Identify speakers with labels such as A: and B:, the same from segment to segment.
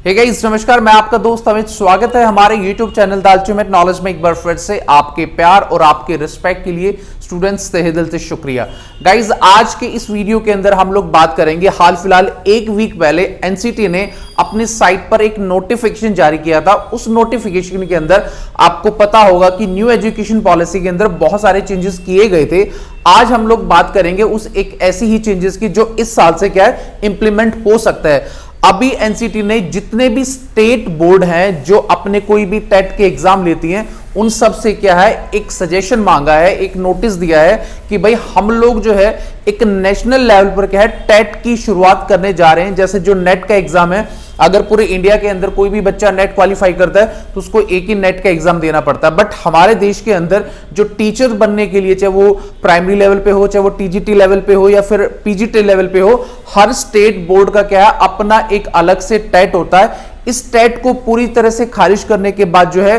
A: Hey guys नमस्कार, मैं आपका दोस्त अमित। स्वागत है हमारे YouTube channel the ultimate knowledge में एक बार फिर से। आपके प्यार और आपके रिस्पेक्ट के लिए स्टूडेंट्स तहे दिल से शुक्रिया। गाइस आज के इस वीडियो के अंदर हम लोग बात करेंगे, हाल फिलहाल एक वीक पहले एनसीटी ने अपनी साइट पर एक नोटिफिकेशन जारी किया था। उस नोटिफिकेशन के अंदर आपको पता होगा कि न्यू एजुकेशन पॉलिसी के अंदर बहुत सारे चेंजेस किए गए थे। आज हम लोग बात करेंगे उस एक ऐसी ही चेंजेस की जो इस साल से क्या है इंप्लीमेंट हो सकता है। अभी एनसीटी ने जितने भी स्टेट बोर्ड हैं जो अपने कोई भी टेट के एग्जाम लेती हैं, उन सब से क्या है एक सजेशन मांगा है, एक नोटिस दिया है कि भाई हम लोग जो है एक नेशनल लेवल पर क्या है टेट की शुरुआत करने जा रहे हैं। जैसे जो नेट का एग्जाम है, अगर पूरे इंडिया के अंदर कोई भी बच्चा नेट क्वालिफाई करता है तो उसको एक ही नेट का एग्जाम देना पड़ता है। बट हमारे देश के अंदर जो टीचर बनने के लिए, चाहे वो प्राइमरी लेवल पे हो, चाहे वो टीजीटी लेवल पे हो या फिर पीजीटी लेवल पे हो, हर स्टेट बोर्ड का क्या है अपना एक अलग से टेट होता है। इस टेट को पूरी तरह से खारिज करने के बाद जो है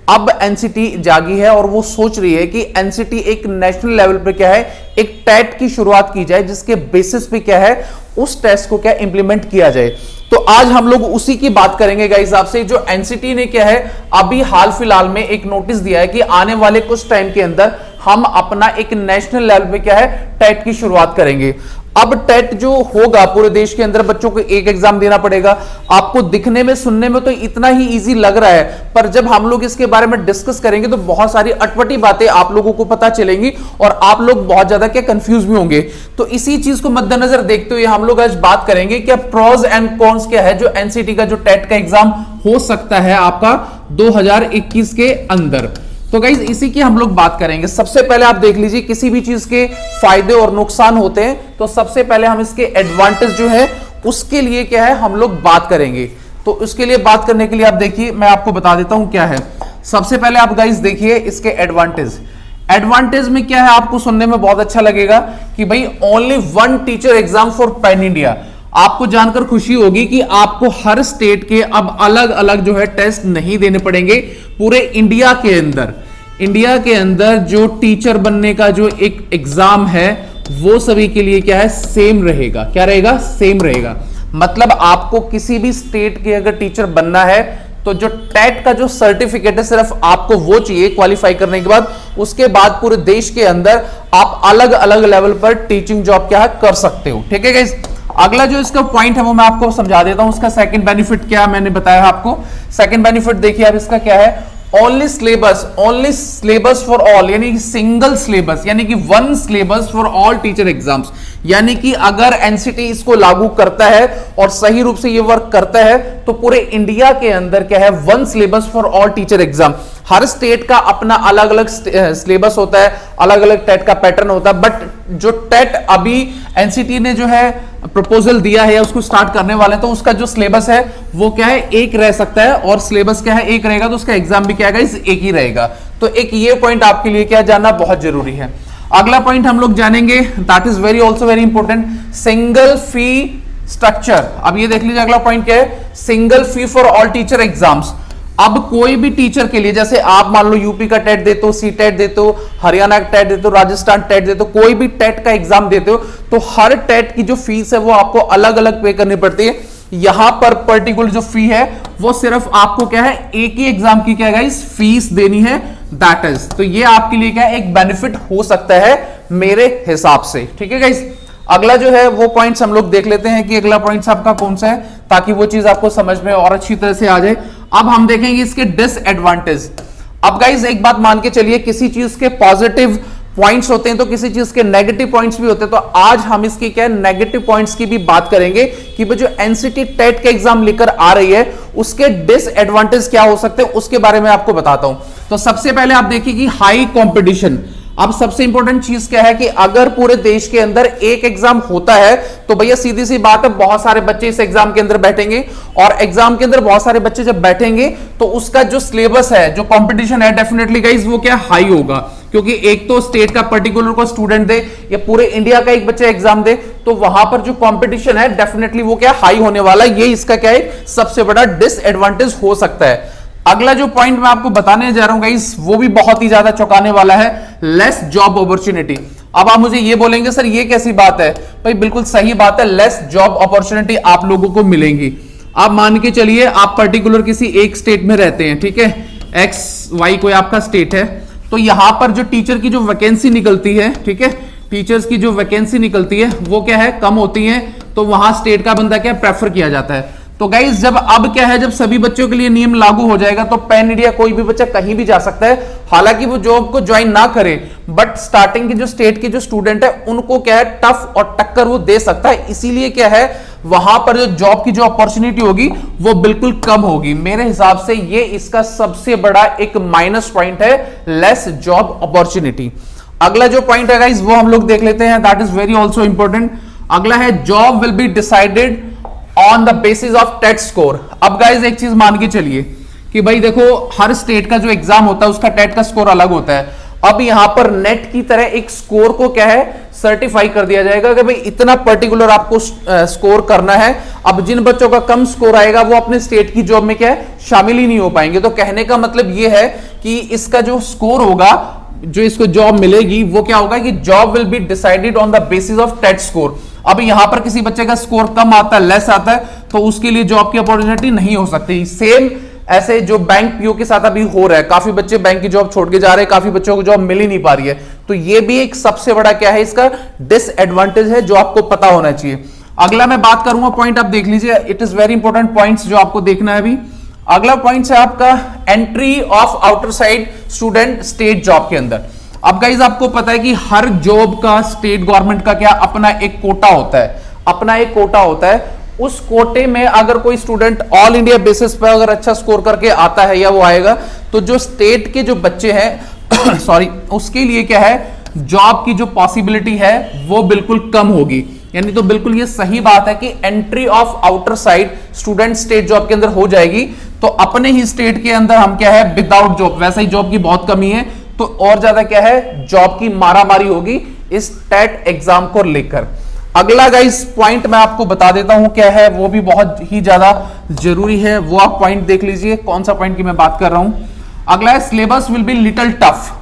A: अब एनसीटी जागी है और वो सोच रही है कि एनसीटी एक नेशनल लेवल पर क्या है एक टेट की शुरुआत की जाए, जिसके बेसिस पे क्या है उस टेस्ट को क्या इंप्लीमेंट किया जाए। तो आज हम लोग उसी की बात करेंगे गाइस आपसे। जो एनसीटी ने क्या है अभी हाल फिलहाल में एक नोटिस दिया है कि आने वाले कुछ टाइम के अंदर हम अपना एक नेशनल लेवल पे क्या है टेट की शुरुआत करेंगे। अब टेट जो होगा पूरे देश के अंदर बच्चों को एक एग्जाम देना पड़ेगा। आपको दिखने में सुनने में तो इतना ही इजी लग रहा है, पर जब हम लोग इसके बारे में डिस्कस करेंगे तो बहुत सारी अटपटी बातें आप लोगों को पता चलेंगी और आप लोग बहुत ज्यादा क्या कंफ्यूज भी होंगे। तो इसी चीज को मद्देनजर देखते हुए हम लोग आज बात करेंगे क्या प्रोज एंड कॉन्स क्या है जो एनसीटी का जो टेट का एग्जाम हो सकता है आपका 2021 के अंदर। तो गाइज इसी की हम लोग बात करेंगे। सबसे पहले आप देख लीजिए, किसी भी चीज के फायदे और नुकसान होते हैं, तो सबसे पहले हम इसके एडवांटेज जो है उसके लिए क्या है हम लोग बात करेंगे। तो उसके लिए बात करने के लिए आप देखिए, मैं आपको बता देता हूं क्या है। सबसे पहले आप गाइज देखिए इसके एडवांटेज। एडवांटेज में क्या है आपको सुनने में बहुत अच्छा लगेगा कि भाई only one teacher exam for pan India. आपको जानकर खुशी होगी कि आपको हर स्टेट के अब अलग अलग जो है टेस्ट नहीं देने पड़ेंगे। पूरे इंडिया के अंदर जो टीचर बनने का जो एक एग्जाम है वो सभी के लिए क्या है सेम रहेगा। क्या रहेगा? सेम रहेगा। मतलब आपको किसी भी स्टेट के अगर टीचर बनना है तो जो टेट का जो सर्टिफिकेट है सिर्फ आपको वो चाहिए क्वालिफाई करने के बाद। उसके बाद पूरे देश के अंदर आप अलग अलग लेवल पर टीचिंग जॉब क्या है कर सकते हो। ठीक है गाइस। अगला जो इसका पॉइंट है वो मैं आपको समझा देता हूं। उसका सेकंड बेनिफिट क्या मैंने बताया आपको। सेकंड बेनिफिट देखिए अब इसका क्या है, ओनली सिलेबस फॉर ऑल, यानी कि सिंगल सिलेबस, यानी कि one syllabus for all teacher exams. यानी कि अगर एनसीटी इसको लागू करता है और सही रूप से ये वर्क करता है तो पूरे इंडिया के अंदर क्या है one syllabus for all teacher exam. Her state का अपना अलग अलग सिलेबस होता है, अलग अलग टेट का पैटर्न होता है। बट जो टेट अभी एनसीटी ने जो है प्रपोजल दिया है या उसको स्टार्ट करने वाले हैं, तो उसका जो सिलेबस है वो क्या है एक रह सकता है, और सिलेबस क्या है एक रहेगा तो उसका एग्जाम भी क्या है एक ही रहेगा। तो एक ये पॉइंट आपके लिए क्या जानना बहुत जरूरी है। अगला पॉइंट हम लोग जानेंगे, that is very also very important, single fee structure. अब ये देख लीजिए अगला पॉइंट क्या है, single fee for all teacher exams. अब कोई भी टीचर के लिए, जैसे आप मान लो यूपी का टेट देते हो, सी टेट देते हो, हरियाणा का टेट देते हो, राजस्थान टेट देते हो, कोई भी टेट का एग्जाम देते हो, तो हर टेट की जो फीस है वो आपको अलग अलग पे करनी पड़ती है। यहां पर पर्टिकुलर जो फी है वो सिर्फ आपको क्या है एक ही एग्जाम की क्या है फीस देनी है, दैट इज। तो ये आपके लिए क्या है एक बेनिफिट हो सकता है मेरे हिसाब से। ठीक है गाइस। अगला जो है वो पॉइंट्स हम लोग देख लेते हैं कि अगला पॉइंट्स आपका कौन सा है, ताकि वो चीज आपको समझ में और अच्छी तरह से आ जाए। अब हम देखेंगे इसके डिसएडवांटेज। अब गाइस एक बात मान के चलिए, किसी चीज के पॉजिटिव पॉइंट्स होते हैं तो किसी चीज के नेगेटिव पॉइंट्स भी होते हैं। तो आज हम इसकी क्या नेगेटिव पॉइंट्स की भी बात करेंगे कि वो जो एनसीटी टेट के एग्जाम लेकर आ रही है उसके डिसएडवांटेज क्या हो सकते हैं, उसके बारे में आपको बताता हूं। तो सबसे पहले आप देखिए कि हाई कंपटीशन। अब सबसे इंपॉर्टेंट चीज क्या है कि अगर पूरे देश के अंदर एक एग्जाम होता है तो भैया सीधी सी बात है बहुत सारे बच्चे इस एग्जाम के अंदर बैठेंगे, और एग्जाम के अंदर बहुत सारे बच्चे जब बैठेंगे तो उसका जो सिलेबस है, जो कंपटीशन है, डेफिनेटली गाइस वो क्या हाई होगा। क्योंकि एक तो स्टेट का पर्टिकुलर को स्टूडेंट दे या पूरे इंडिया का एक बच्चा एग्जाम दे, तो वहां पर जो कंपटीशन है डेफिनेटली वो क्या हाई होने वाला है। ये इसका क्या है सबसे बड़ा डिसएडवांटेज हो सकता है। अगला जो पॉइंट मैं आपको बताने जा रहा हूं गाइस वो भी बहुत ही ज्यादा चौंकाने वाला है, लेस जॉब अपॉर्चुनिटी। अब आप मुझे ये बोलेंगे सर ये कैसी बात है, भाई बिल्कुल सही बात है, लेस जॉब अपॉर्चुनिटी आप लोगों को मिलेंगी। आप मान के चलिए आप पर्टिकुलर किसी एक स्टेट में रहते हैं, ठीक है, एक्स वाई कोई आपका स्टेट है, तो यहां पर जो टीचर की जो वैकेंसी निकलती है, ठीक है, टीचर्स की जो वैकेंसी निकलती है वो क्या है, कम होती है, तो वहां स्टेट का बंदा क्या प्रेफर किया जाता है। तो गाइज जब अब क्या है, जब सभी बच्चों के लिए नियम लागू हो जाएगा तो पैन इंडिया कोई भी बच्चा कहीं भी जा सकता है, हालांकि वो जॉब को ज्वाइन ना करे, बट स्टार्टिंग के जो स्टेट के जो स्टूडेंट है उनको क्या है टफ और टक्कर वो दे सकता है। इसीलिए क्या है, वहां पर जो जॉब की जो अपॉर्चुनिटी होगी वो बिल्कुल कम होगी। मेरे हिसाब से ये इसका सबसे बड़ा एक माइनस पॉइंट है, लेस जॉब अपॉर्चुनिटी। अगला जो पॉइंट है गाइज वो हम लोग देख लेते हैं, that is very also important. अगला है job will be decided on the basis of TET score. अब गाइज एक चीज मान के चलिए कि भाई देखो हर स्टेट का जो एग्जाम होता है उसका टेट का स्कोर अलग होता है। अब यहां पर नेट की तरह एक स्कोर को क्या है सर्टिफाई कर दिया जाएगा कि भाई इतना पर्टिकुलर आपको स्कोर करना है। अब जिन बच्चों का कम स्कोर आएगा वो अपने स्टेट की जॉब में क्या है शामिल ही नहीं हो पाएंगे। तो कहने का मतलब ये है कि इसका जो स्कोर होगा, जो इसको जॉब मिलेगी वो क्या होगा कि job will be decided on the basis of TET score. अब यहां पर किसी बच्चे का स्कोर कम आता है, लेस आता है, तो उसके लिए जॉब की अपॉर्चुनिटी नहीं हो सकती। सेम ऐसे जो बैंक पीओ के साथ अभी हो रहा है, काफी बच्चे बैंक की जॉब छोड़ के जा रहे हैं, काफी बच्चों को जॉब मिल ही नहीं पा रही है। तो ये भी एक सबसे बड़ा क्या है इसका डिसएडवांटेज है जो आपको पता होना चाहिए। अगला मैं बात करूंगा पॉइंट, आप देख लीजिए, it is very important points जो आपको देखना है अभी। अगला पॉइंट है आपका entry of outer side student state job के अंदर। अब गाइज आपको पता है कि हर जॉब का स्टेट गवर्नमेंट का क्या अपना एक कोटा होता है, अपना एक कोटा होता है। उस कोटे में अगर कोई स्टूडेंट ऑल इंडिया बेसिस पर अगर अच्छा स्कोर करके आता है या वो आएगा, तो जो स्टेट के जो बच्चे हैं सॉरी उसके लिए क्या है जॉब की जो पॉसिबिलिटी है वो बिल्कुल कम होगी। यानी तो बिल्कुल ये सही बात है कि entry of outer side student state job के अंदर हो जाएगी, तो अपने ही स्टेट के अंदर हम क्या है विदाउट जॉब, वैसे ही जॉब की बहुत कमी है, तो और ज्यादा क्या है जॉब की मारामारी होगी इस टेट एग्जाम को लेकर। अगला गाइस पॉइंट मैं आपको बता देता हूं क्या है, वो भी बहुत ही ज्यादा जरूरी है, वो आप पॉइंट देख लीजिए कौन सा पॉइंट की मैं बात कर रहा हूं। अगला है syllabus will be little tough.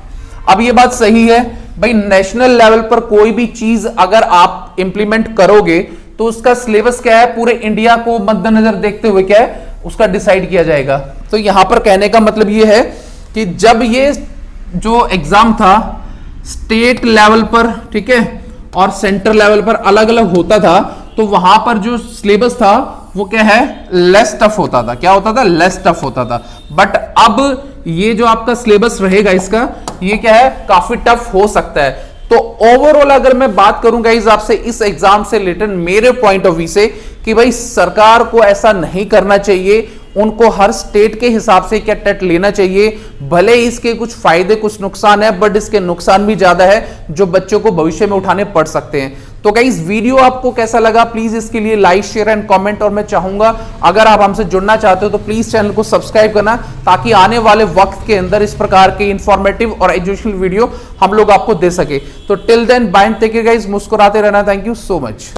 A: अब ये बात सही है भाई, नेशनल लेवल पर कोई भी चीज अगर आप इंप्लीमेंट करोगे तो उसका सिलेबस क्या है पूरे इंडिया को मद्देनजर देखते हुए क्या है उसका डिसाइड किया जाएगा। तो यहां पर कहने का मतलब ये है कि जब ये जो एग्जाम था स्टेट लेवल पर, ठीक है, और सेंटर लेवल पर अलग अलग होता था, तो वहां पर जो सिलेबस था वो क्या है लेस टफ होता था। क्या होता था? लेस टफ होता था। बट अब ये जो आपका सिलेबस रहेगा इसका, ये क्या है काफी टफ हो सकता है। तो ओवरऑल अगर मैं बात करूंगा इस आपसे इस एग्जाम से रिलेटेड मेरे पॉइंट ऑफ व्यू से कि भाई सरकार को ऐसा नहीं करना चाहिए, उनको हर स्टेट के हिसाब से क्या टेट लेना चाहिए। भले इसके कुछ फायदे कुछ नुकसान है, बट इसके नुकसान भी ज्यादा है जो बच्चों को भविष्य में उठाने पड़ सकते हैं। तो गाइस वीडियो आपको कैसा लगा प्लीज इसके लिए लाइक शेयर एंड कमेंट, और मैं चाहूंगा अगर आप हमसे जुड़ना चाहते हो तो प्लीज चैनल को सब्सक्राइब करना, ताकि आने वाले वक्त के अंदर इस प्रकार के इंफॉर्मेटिव और एजुकेशनल वीडियो हम लोग आपको दे सके। तो till then bye, take care guys, मुस्कुराते रहना। Thank you so much.